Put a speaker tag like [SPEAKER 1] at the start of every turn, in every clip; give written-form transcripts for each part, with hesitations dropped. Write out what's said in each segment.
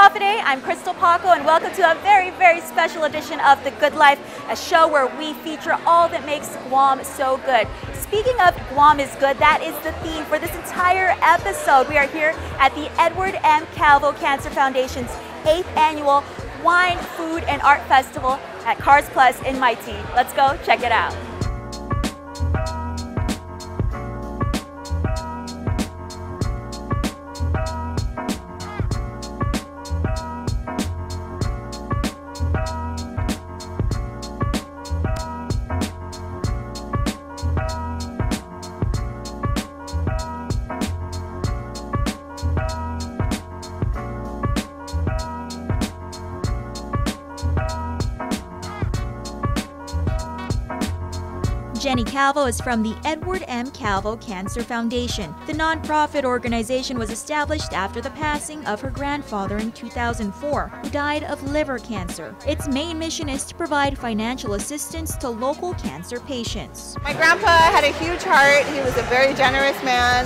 [SPEAKER 1] Coffee Day. I'm Crystal Paco, and welcome to a very special edition of The Good Life, a show where we feature all that makes Guam so good. Speaking of Guam is good, that is the theme for this entire episode. We are here at the Edward M. Calvo Cancer Foundation's 8th annual Wine, Food, and Art Festival at Cars Plus in Mighty. Let's go check it out. Jenny Calvo is from the Edward M. Calvo Cancer Foundation. The nonprofit organization was established after the passing of her grandfather in 2004, who died of liver cancer. Its main mission is to provide financial assistance to local cancer patients.
[SPEAKER 2] My grandpa had a huge heart. He was a very generous man.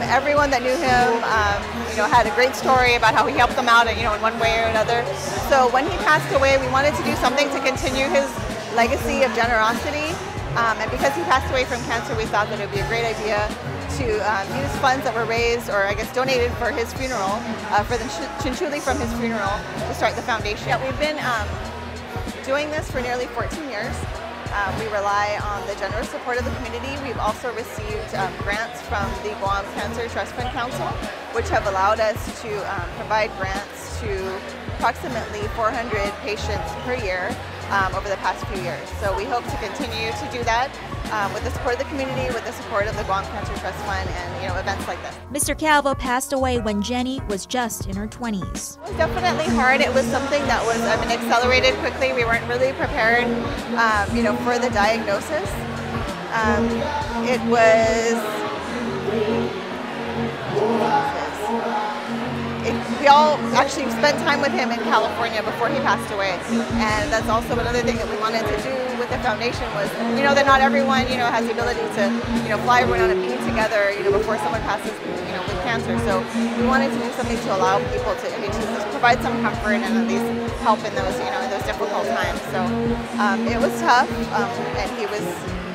[SPEAKER 2] Everyone that knew him, had a great story about how he helped them out, in one way or another. So when he passed away, we wanted to do something to continue his legacy of generosity. And because he passed away from cancer, we thought that it would be a great idea to use funds that were raised, or I guess donated for his funeral, for the chinchulli from his funeral, to start the foundation. Yeah, we've been doing this for nearly 14 years. We rely on the generous support of the community. We've also received grants from the Guam Cancer Trust Fund Council, which have allowed us to provide grants to approximately 400 patients per year over the past few years. So we hope to continue to do that with the support of the community, with the support of the Guam Cancer Trust Fund, and events like this.
[SPEAKER 1] Mr. Calvo passed away when Jenny was just in her 20s.
[SPEAKER 2] It was definitely hard. It was something that was accelerated quickly. We weren't really prepared for the diagnosis. We all actually spent time with him in California before he passed away, and that's also another thing that we wanted to do with the foundation was, that not everyone, has the ability to, fly everyone on a beat together, before someone passes, with cancer. So we wanted to do something to allow people to provide some comfort and at least help in those, in those difficult times. So it was tough, and he was,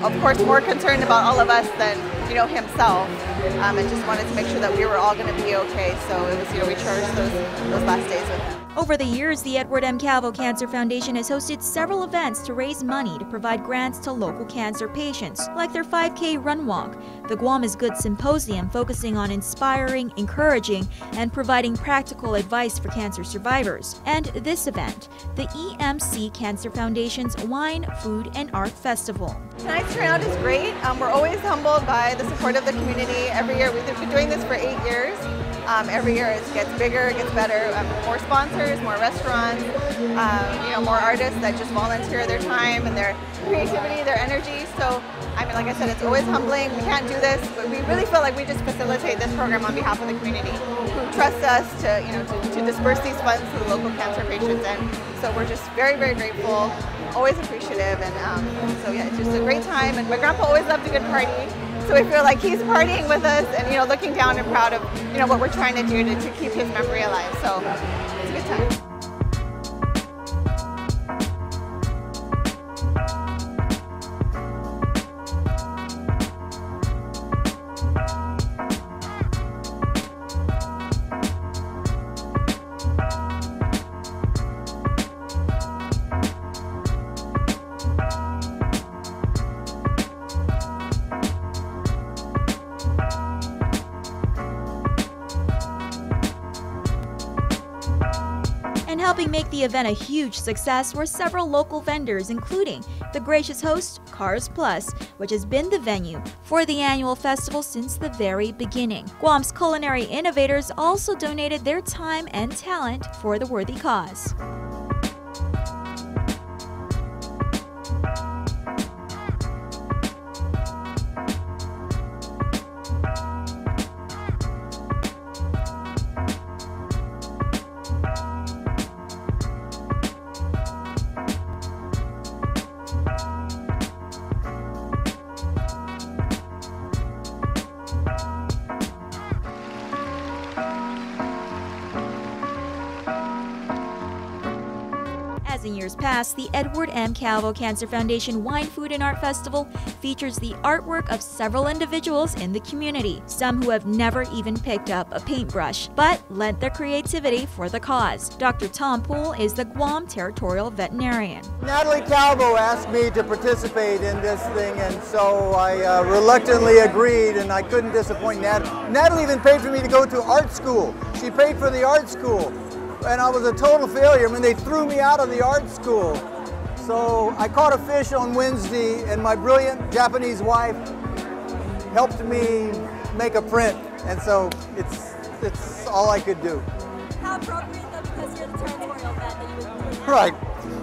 [SPEAKER 2] of course, more concerned about all of us than, himself, and just wanted to make sure that we were all going to be okay. So it was, we cherished those last days with him.
[SPEAKER 1] Over the years, the Edward M. Calvo Cancer Foundation has hosted several events to raise money to provide grants to local cancer patients, like their 5K run walk, the Guam is Good Symposium focusing on inspiring, encouraging, and providing practical advice for cancer survivors, and this event, the EMC Cancer Foundation's Wine, Food, and Art Festival.
[SPEAKER 2] Tonight's turnout is great. We're always humbled by the support of the community. Every year, we've been doing this for 8 years. Every year it gets bigger, it gets better, more sponsors, more restaurants, more artists that just volunteer their time and their creativity, their energy. So, like I said, it's always humbling. We can't do this, but we really feel like we just facilitate this program on behalf of the community who trust us to disperse these funds to the local cancer patients. And so we're just very grateful, always appreciative, and so yeah, it's just a great time. And my grandpa always loved a good party. So we feel like he's partying with us and, looking down and proud of, what we're trying to do to keep his memory alive. So it's a good time.
[SPEAKER 1] And helping make the event a huge success were several local vendors, including the gracious host, Cars Plus, which has been the venue for the annual festival since the very beginning. Guam's culinary innovators also donated their time and talent for the worthy cause. past, the Edward M. Calvo Cancer Foundation Wine, Food, and Art Festival features the artwork of several individuals in the community, some who have never even picked up a paintbrush, but lent their creativity for the cause. Dr. Tom Poole is the Guam Territorial Veterinarian.
[SPEAKER 3] Natalie Calvo asked me to participate in this thing, and so I reluctantly agreed, and I couldn't disappoint Natalie. Natalie even paid for me to go to art school. She paid for the art school, and I was a total failure. I mean, they threw me out of the art school. So I caught a fish on Wednesday, and my brilliant Japanese wife helped me make a print, and so it's all I could do.
[SPEAKER 1] How appropriate though, because you're the territorial vet, that you would do that.
[SPEAKER 3] Right.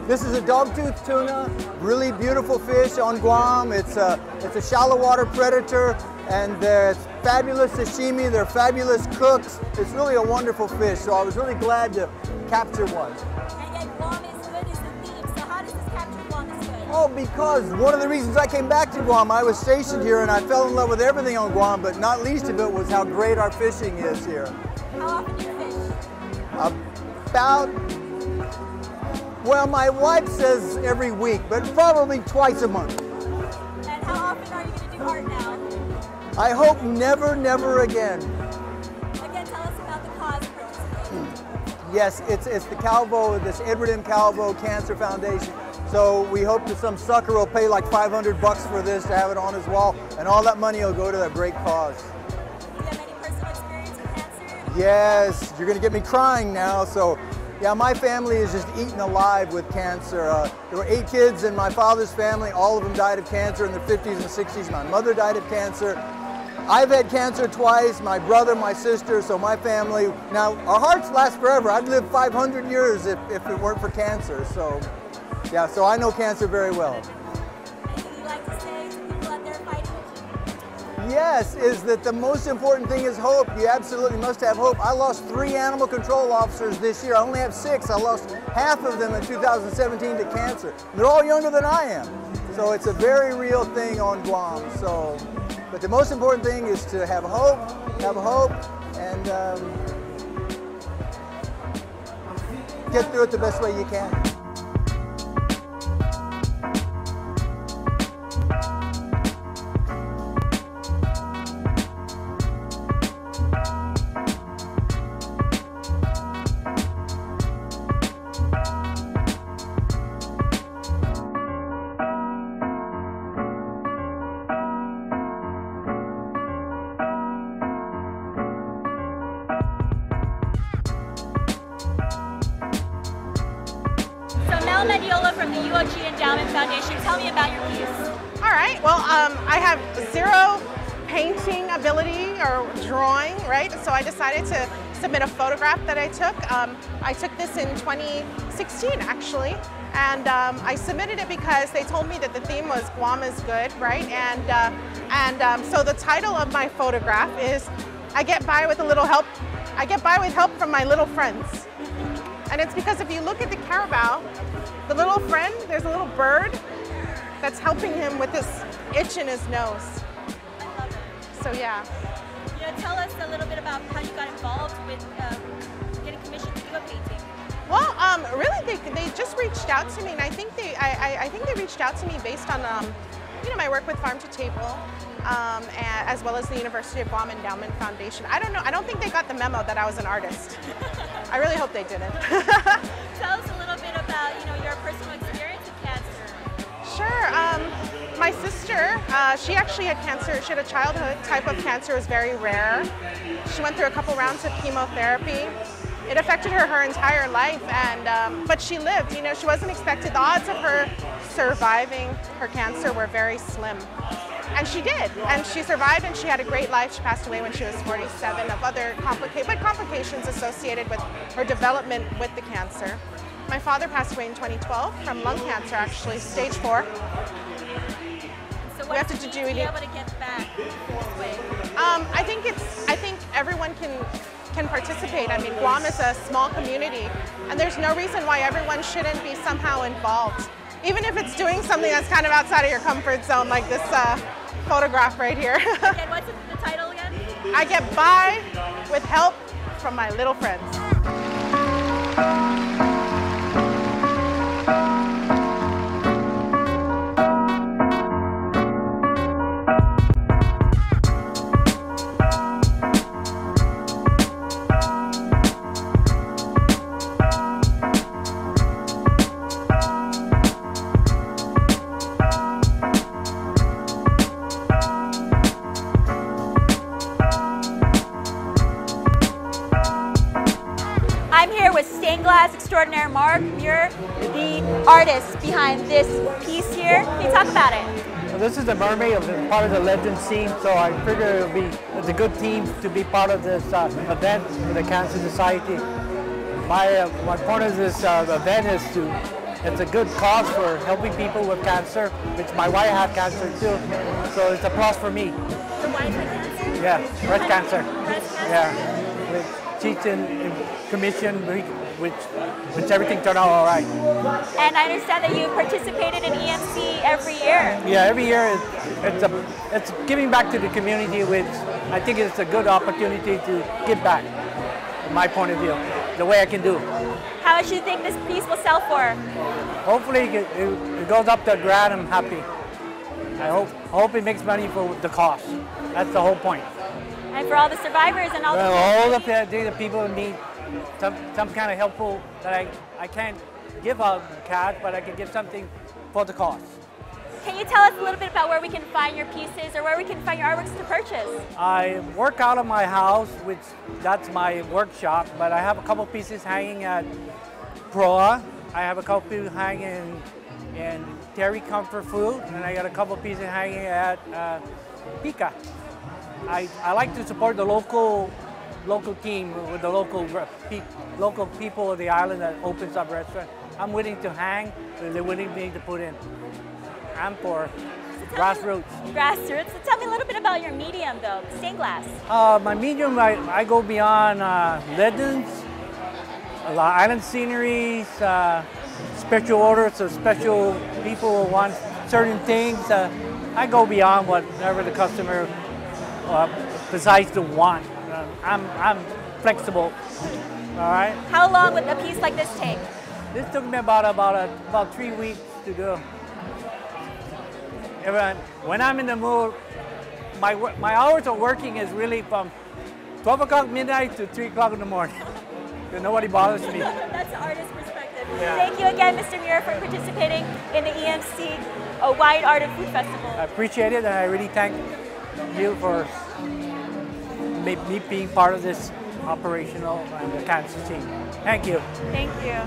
[SPEAKER 3] This is a dogtooth tuna, really beautiful fish on Guam. It's a shallow water predator, and it's fabulous sashimi. They're fabulous cooks. It's really a wonderful fish, so I was really glad to capture one.
[SPEAKER 1] And yet Guam is good is the theme, so how does this capture Guam is good?
[SPEAKER 3] Oh, because one of the reasons I came back to Guam, I was stationed here and I fell in love with everything on Guam, but not least of it was how great our fishing is here.
[SPEAKER 1] How often do you fish?
[SPEAKER 3] About, well, my wife says every week, but probably twice a month.
[SPEAKER 1] And how often are you going to do art now?
[SPEAKER 3] I hope never, never again.
[SPEAKER 1] Again, tell us about the cause of participating.
[SPEAKER 3] Yes, it's the Calvo, this Edward M. Calvo Cancer Foundation. So we hope that some sucker will pay like $500 for this to have it on his wall, and all that money will go to that great cause.
[SPEAKER 1] Do you have any personal experience with cancer?
[SPEAKER 3] Yes, you're going to get me crying now. So, yeah, my family is just eaten alive with cancer. There were 8 kids in my father's family. All of them died of cancer in their 50s and 60s. My mother died of cancer. I've had cancer twice, my brother, my sister, so my family. Now, our hearts last forever. I'd live 500 years if it weren't for cancer. So, yeah, so I know cancer very well.
[SPEAKER 1] Anything you'd like to say to people out there fighting with you?
[SPEAKER 3] Yes, is that the most important thing is hope. You absolutely must have hope. I lost 3 animal control officers this year. I only have 6. I lost half of them in 2017 to cancer. They're all younger than I am. So it's a very real thing on Guam. So, but the most important thing is to have hope, and get through it the best way you can.
[SPEAKER 1] Mediola from the UOG Endowment Foundation. Tell me about your piece.
[SPEAKER 4] All right. Well, I have 0 painting ability or drawing, right? So I decided to submit a photograph that I took. I took this in 2016, actually, and I submitted it because they told me that the theme was Guam is good, right? And so the title of my photograph is "I get by with a little help. I get by with help from my little friends." And it's because if you look at the carabao, the little friend, there's a little bird that's helping him with this itch in his nose.
[SPEAKER 1] I love it.
[SPEAKER 4] So yeah.
[SPEAKER 1] You know, tell us a little bit about how you got involved with getting commissioned to do a painting.
[SPEAKER 4] Well, really, they just reached out to me, and I think they reached out to me based on you know, my work with Farm to Table, as well as the University of Guam Endowment Foundation. I don't know. I don't think they got the memo that I was an artist. I really hope they didn't.
[SPEAKER 1] Tell us a little bit about, you know, your personal experience with cancer.
[SPEAKER 4] Sure. My sister, she actually had cancer. She had a childhood type of cancer. It was very rare. She went through a couple rounds of chemotherapy. It affected her entire life, and but she lived. You know, she wasn't expected. The odds of her surviving her cancer were very slim. And she did, and she survived, and she had a great life. She passed away when she was 47 of other complications associated with her development with the cancer. My father passed away in 2012 from lung cancer, actually, stage 4.
[SPEAKER 1] So what do you be able to get back this way?
[SPEAKER 4] I think everyone can participate. I mean, Guam is a small community, and there's no reason why everyone shouldn't be somehow involved. Even if it's doing something that's kind of outside of your comfort zone, like this photograph right here.
[SPEAKER 1] Okay, what's the title again?
[SPEAKER 4] I get by with help from my little friends.
[SPEAKER 1] extraordinaire, Mark Muir, the artist behind this piece here. Can you talk about it?
[SPEAKER 5] Well, this is the mermaid, part of the legend scene, so I figure it's a good team to be part of this event with the Cancer Society. My point of this event is it's a good cause for helping people with cancer, which my wife had cancer too, so it's a plus for me.
[SPEAKER 1] Your wife had cancer?
[SPEAKER 5] Yeah, breast cancer.
[SPEAKER 1] Breast cancer?
[SPEAKER 5] Yeah, with teaching commission, which everything turned out all right.
[SPEAKER 1] And I understand that you participated in EMC every year.
[SPEAKER 5] Yeah, every year it's giving back to the community, which I think it's a good opportunity to give back, from my point of view, the way I can do.
[SPEAKER 1] How much do you think this piece will sell for?
[SPEAKER 5] Hopefully it goes up to $1,000. I'm happy. I hope it makes money for the cost. That's the whole point.
[SPEAKER 1] And for all the survivors and all
[SPEAKER 5] the people in need some kind of helpful that I can't give out cash, but I can give something for the cost.
[SPEAKER 1] Can you tell us a little bit about where we can find your pieces or where we can find your artworks to purchase?
[SPEAKER 5] I work out of my house, which that's my workshop, but I have a couple pieces hanging at Proa. I have a couple pieces hanging in Terry Comfort Food, and I got a couple pieces hanging at Pika. I like to support the local team with the local people of the island that opens up restaurant. I'm willing to hang, but they're willing to put in. I'm for grassroots.
[SPEAKER 1] Grassroots. So tell me a little bit about your medium, though, stained glass.
[SPEAKER 5] My medium, I go beyond legends, island sceneries, special orders of special people who want certain things. I go beyond whatever the customer decides to want. I'm flexible. All right.
[SPEAKER 1] How long would a piece like this take?
[SPEAKER 5] This took me about 3 weeks to do. When I'm in the mood, my hours of working is really from 12 o'clock midnight to 3 o'clock in the morning. Nobody bothers me.
[SPEAKER 1] That's the artist's perspective. Yeah. Thank you again, Mr. Muir, for participating in the EMC Wide Art and Food Festival.
[SPEAKER 5] I appreciate it, and I really thank you for me being part of this operational and the cancer team. Thank you.
[SPEAKER 1] Thank you.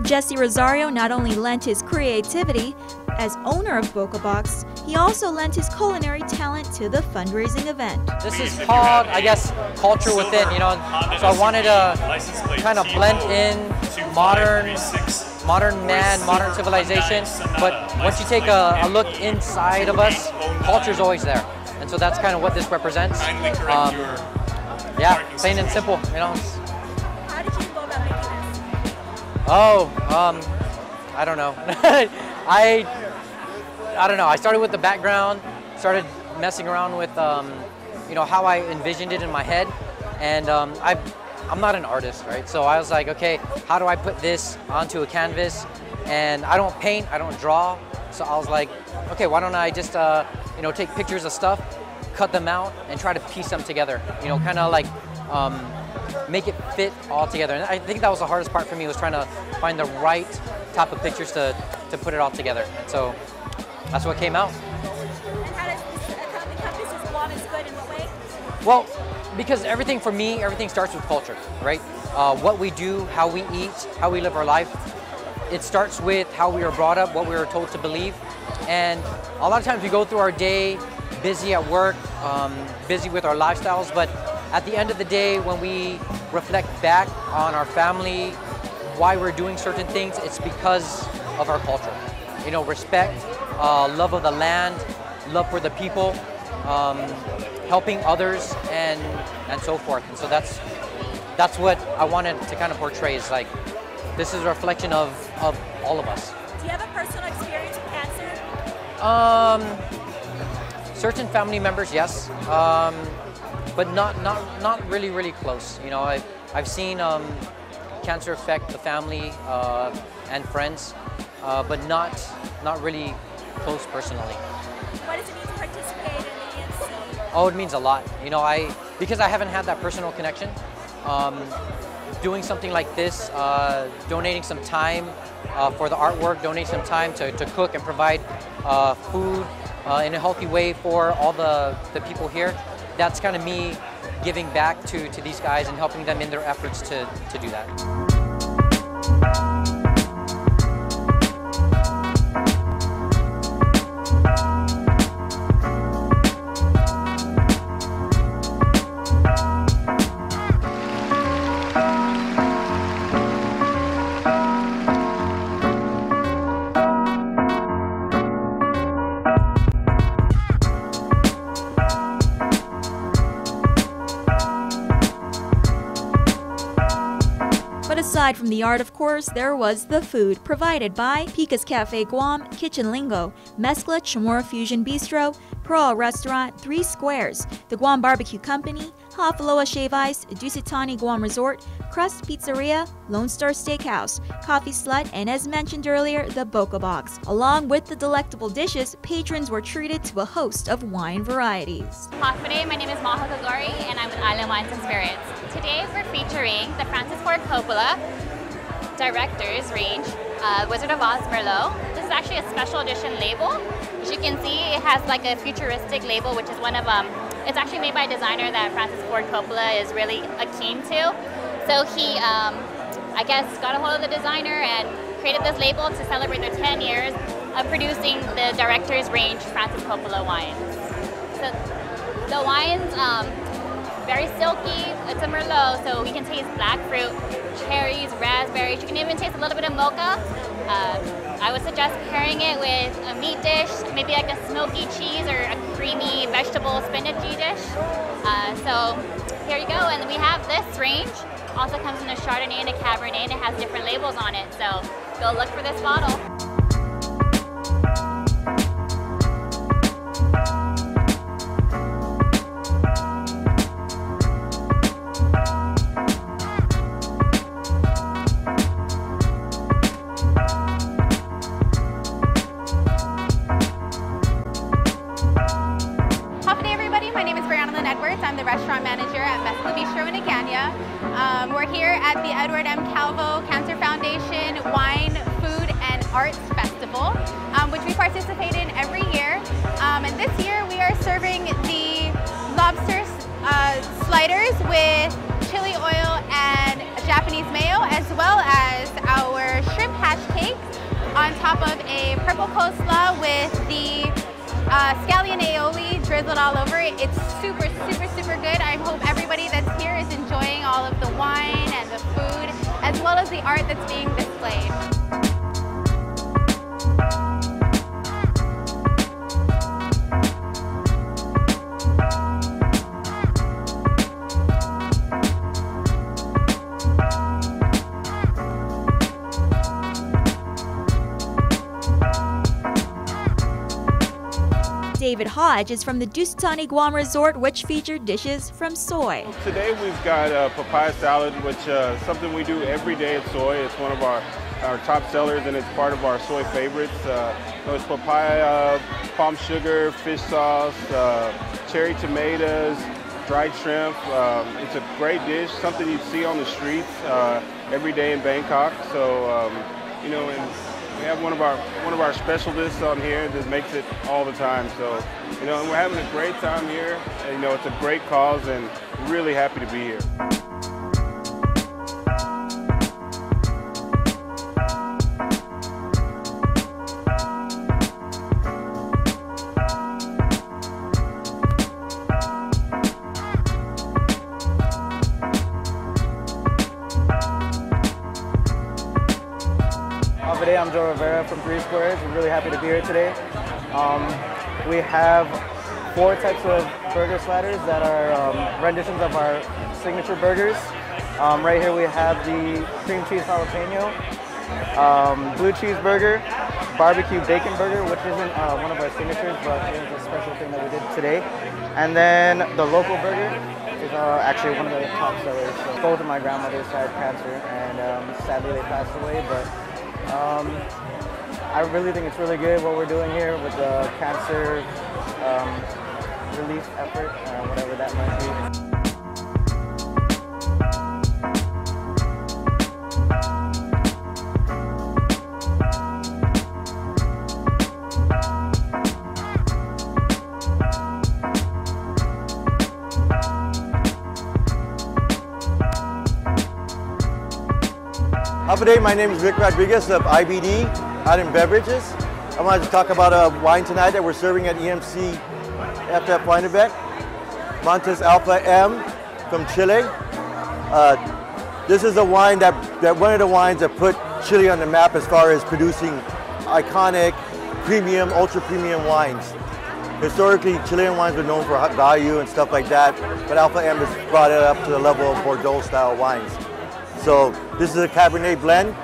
[SPEAKER 1] Jesse Rosario not only lent his creativity as owner of Boca Box, he also lent his culinary talent to the fundraising event.
[SPEAKER 6] This is called, I guess, culture within, you know, so I wanted to kind of blend in modern man, modern civilization, but once you take a look inside of us, culture's always there. And so that's kind of what this represents. Yeah, plain and simple, you know.
[SPEAKER 1] How did you go about making this?
[SPEAKER 6] Oh, I don't know. I don't know. I started with the background, started messing around with, you know, how I envisioned it in my head, and I'm not an artist, right? So I was like, okay, how do I put this onto a canvas? And I don't paint, I don't draw, so I was like, okay, why don't I just, you know, take pictures of stuff, cut them out, and try to piece them together. You know, kind of like make it fit all together. And I think that was the hardest part for me, was trying to find the right type of pictures to put it all together. So that's what came out.
[SPEAKER 1] And how does this encompass Guam is good in what way?
[SPEAKER 6] Well, because everything for me, everything starts with culture, right? What we do, how we eat, how we live our life. It starts with how we were brought up, what we were told to believe. And a lot of times we go through our day busy at work, busy with our lifestyles, but at the end of the day, when we reflect back on our family, why we're doing certain things, it's because of our culture. You know, respect, love of the land, love for the people, helping others, and so forth. And so that's what I wanted to kind of portray, is like, this is a reflection of all of us.
[SPEAKER 1] Do you have a personal experience with cancer?
[SPEAKER 6] Certain family members, yes, but not really close. You know, I've seen cancer affect the family and friends, but not really close personally.
[SPEAKER 1] What does it mean to participate in the EMC?
[SPEAKER 6] Oh, it means a lot. You know, because I haven't had that personal connection, doing something like this, donating some time for the artwork, donating some time to cook and provide food in a healthy way for all the people here, that's kind of me giving back to these guys and helping them in their efforts to do that.
[SPEAKER 1] But aside from the art, of course, there was the food provided by Pika's Cafe Guam, Kitchen Lingo, Mezcla Chamorro Fusion Bistro, Proa Restaurant, 3 Squares, the Guam Barbecue Company, Ha'afaloa Shave Ice, Dusitani Guam Resort, Crust Pizzeria, Lone Star Steakhouse, Coffee Slut, and as mentioned earlier, the Boca Box. Along with the delectable dishes, patrons were treated to a host of wine varieties.
[SPEAKER 7] Today, my name is Maha Kagori and I'm with Island Wines and Spirits. Today we're featuring the Francis Ford Coppola Director's Range, Wizard of Oz Merlot. This is actually a special edition label. As you can see, it has like a futuristic label, which is one of it's actually made by a designer that Francis Ford Coppola is really keen to. So he, I guess, got a hold of the designer and created this label to celebrate their 10 years of producing the Director's Range Francis Coppola wines. So the wines, very silky. It's a Merlot, so we can taste black fruit, cherries, raspberries. You can even taste a little bit of mocha. I would suggest pairing it with a meat dish, maybe like a smoky cheese or a creamy vegetable spinachy dish. So here you go, and we have this range. Also comes in a Chardonnay and a Cabernet, and it has different labels on it. So go look for this bottle.
[SPEAKER 8] I'm the restaurant manager at Mezcla Bistro in Agana. We're here at the Edward M. Calvo Cancer Foundation Wine, Food, and Arts Festival, which we participate in every year. And this year we are serving the lobster sliders with chili oil and Japanese mayo, as well as our shrimp hash cakes on top of a purple coleslaw with the scallion aioli drizzled all over it. It's super, super, super good. I hope everybody that's here is enjoying all of the wine and the food, as well as the art that's being displayed.
[SPEAKER 1] David Hodge is from the Dusitani Guam Resort, which featured dishes from soy.
[SPEAKER 9] Today we've got papaya salad, which is something we do every day at Soy. It's one of our top sellers, and it's part of our soy favorites. So it's papaya, palm sugar, fish sauce, cherry tomatoes, dried shrimp. It's a great dish, something you see on the streets every day in Bangkok. So you know, and we have one of our specialists on here that makes it all the time. So, you know, and we're having a great time here. And, you know, it's a great cause, and really happy to be here.
[SPEAKER 10] Today I'm Joe Rivera from 3 Squares. We're really happy to be here today. We have 4 types of burger sliders that are renditions of our signature burgers. Right here we have the cream cheese jalapeno, blue cheese burger, barbecue bacon burger, which isn't one of our signatures, but it is a special thing that we did today. And then the local burger is actually one of the top sellers. So both of my grandmothers had cancer, and sadly they passed away. But I really think it's really good what we're doing here with the cancer relief effort, whatever that might be.
[SPEAKER 3] Today, my name is Rick Rodriguez of IBD out in Beverages. I wanted to talk about a wine tonight that we're serving at EMC FF Wine Event. Montes Alpha M from Chile. This is a wine that one of the wines that put Chile on the map as far as producing iconic, premium, ultra premium wines. Historically, Chilean wines were known for value and stuff like that, but Alpha M has brought it up to the level of Bordeaux style wines. So this is a Cabernet blend,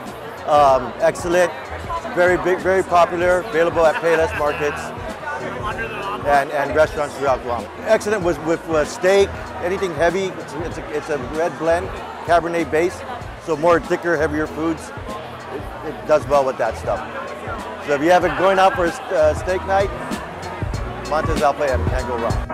[SPEAKER 3] excellent, very big, very popular, available at Payless markets and restaurants throughout Guam. Excellent with steak, anything heavy. It's a red blend, Cabernet base, so more thicker, heavier foods. It does well with that stuff. So if you have it going out for a steak night, Montes Alpha M, can't go wrong.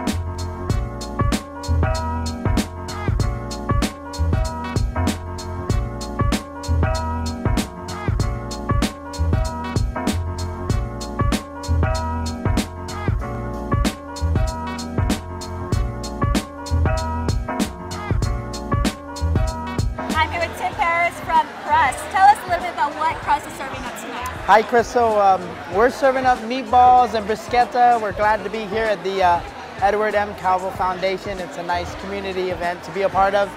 [SPEAKER 11] Hi Chris, so we're serving up meatballs and bruschetta. We're glad to be here at the Edward M. Calvo Foundation. It's a nice community event to be a part of.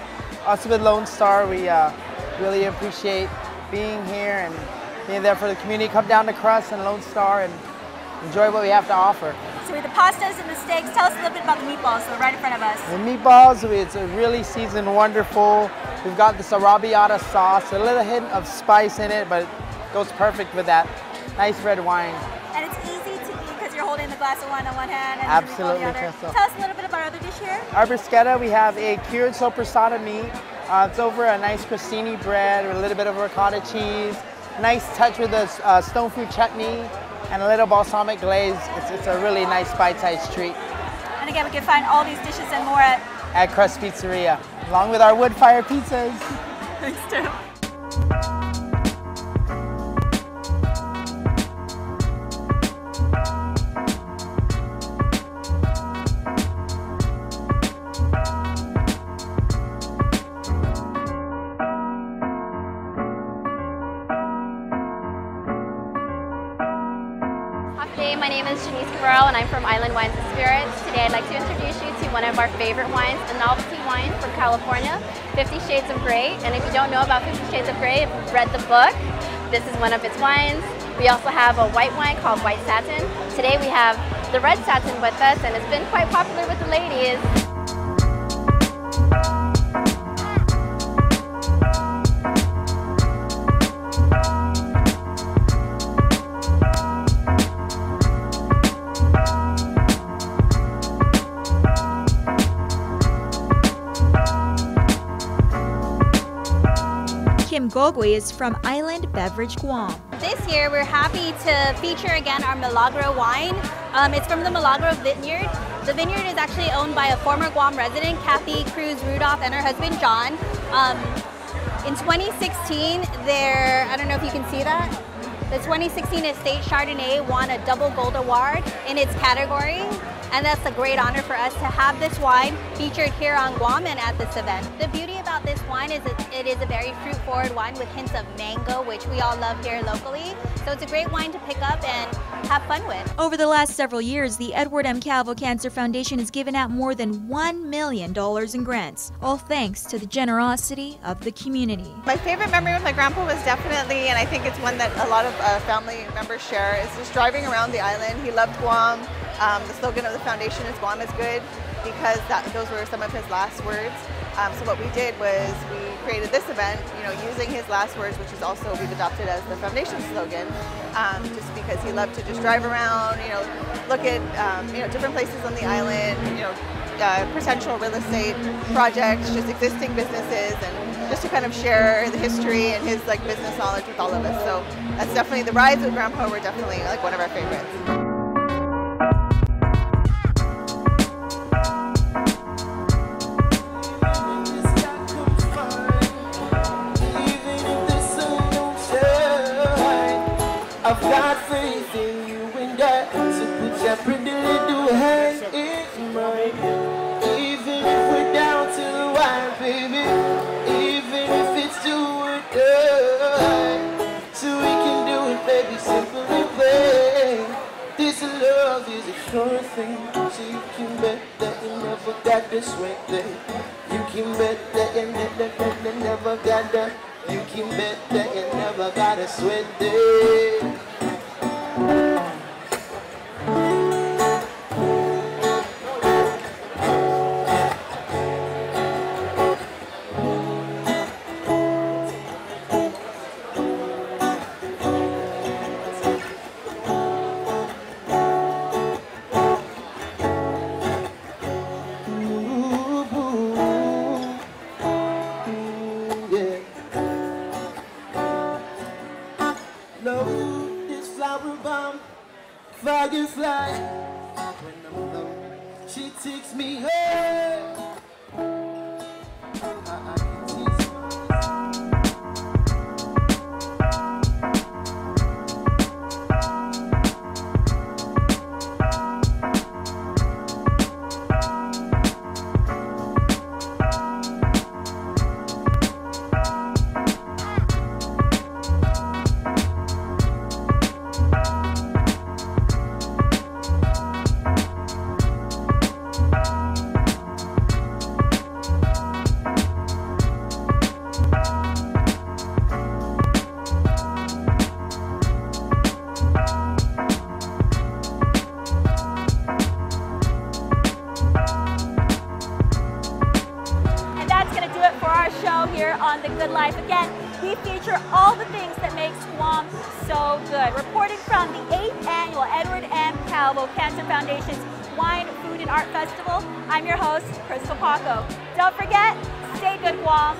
[SPEAKER 11] Also with Lone Star, we really appreciate being here and being there for the community. Come down to Crust and Lone Star and enjoy what we have to offer.
[SPEAKER 1] So with the pastas and the steaks, tell us a little bit about the meatballs, so right in front of us.
[SPEAKER 11] The meatballs, it's a really seasoned, wonderful. We've got this arrabbiata sauce, a little hint of spice in it, but goes perfect with that nice red wine.
[SPEAKER 1] And it's easy to eat because you're holding the glass of wine on one hand and
[SPEAKER 11] absolutely
[SPEAKER 1] the other. Tell us a little bit about our other dish here.
[SPEAKER 11] Our bruschetta, we have a cured soppressata meat. It's over a nice crostini bread with a little bit of ricotta cheese. Nice touch with the stone fruit chutney and a little balsamic glaze. It's a really nice bite-sized treat.
[SPEAKER 1] And again, we can find all these dishes and more at
[SPEAKER 11] Crust Pizzeria, along with our wood fire pizzas.
[SPEAKER 1] Thanks, Tim.
[SPEAKER 12] My name is Janice Cabral and I'm from Island Wines and Spirits. Today I'd like to introduce you to one of our favorite wines, a novelty wine from California, 50 Shades of Grey. And if you don't know about 50 Shades of Grey, if you've read the book, this is one of its wines. We also have a white wine called White Satin. Today we have the Red Satin with us and it's been quite popular with the ladies.
[SPEAKER 1] Kim Gogwe is from Island Beverage Guam.
[SPEAKER 13] This year we're happy to feature again our Milagro wine. It's from the Milagro Vineyard. The vineyard is actually owned by a former Guam resident, Kathy Cruz Rudolph, and her husband John. In 2016, I don't know if you can see that, the 2016 Estate Chardonnay won a double gold award in its category. And that's a great honor for us to have this wine featured here on Guam and at this event. The beauty about this wine is it is a very fruit-forward wine with hints of mango, which we all love here locally. So it's a great wine to pick up and have fun with.
[SPEAKER 1] Over the last several years, the Edward M. Calvo Cancer Foundation has given out more than $1 million in grants, all thanks to the generosity of the community.
[SPEAKER 2] My favorite memory with my grandpa was definitely, and I think it's one that a lot of family members share, is just driving around the island. He loved Guam. The slogan of the foundation is Guam is good, because those were some of his last words. So what we did was we created this event, using his last words, which is also we've adopted as the foundation slogan, just because he loved to just drive around, look at different places on the island, potential real estate projects, just existing businesses, and just to kind of share the history and his business knowledge with all of us. So that's definitely, the rides with Grandpa were definitely one of our favorites.
[SPEAKER 14] I've got faith in you and God, so put your pretty little hand in mine. Even if we're down to the wire, baby, even if it's do or die, so we can do it, baby, simply plain. This love is a sure thing, so you can bet that you never got the sweat thing. You can bet that you never got that. You can bet that you never got a sweat day. Firefly, when I'm alone, she takes me home.
[SPEAKER 1] Here on The Good Life. Again, we feature all the things that makes Guam so good. Reporting from the 8th Annual Edward M. Calvo Cancer Foundation's Wine, Food, and Art Festival, I'm your host, Crystal Paco. Don't forget, stay good, Guam.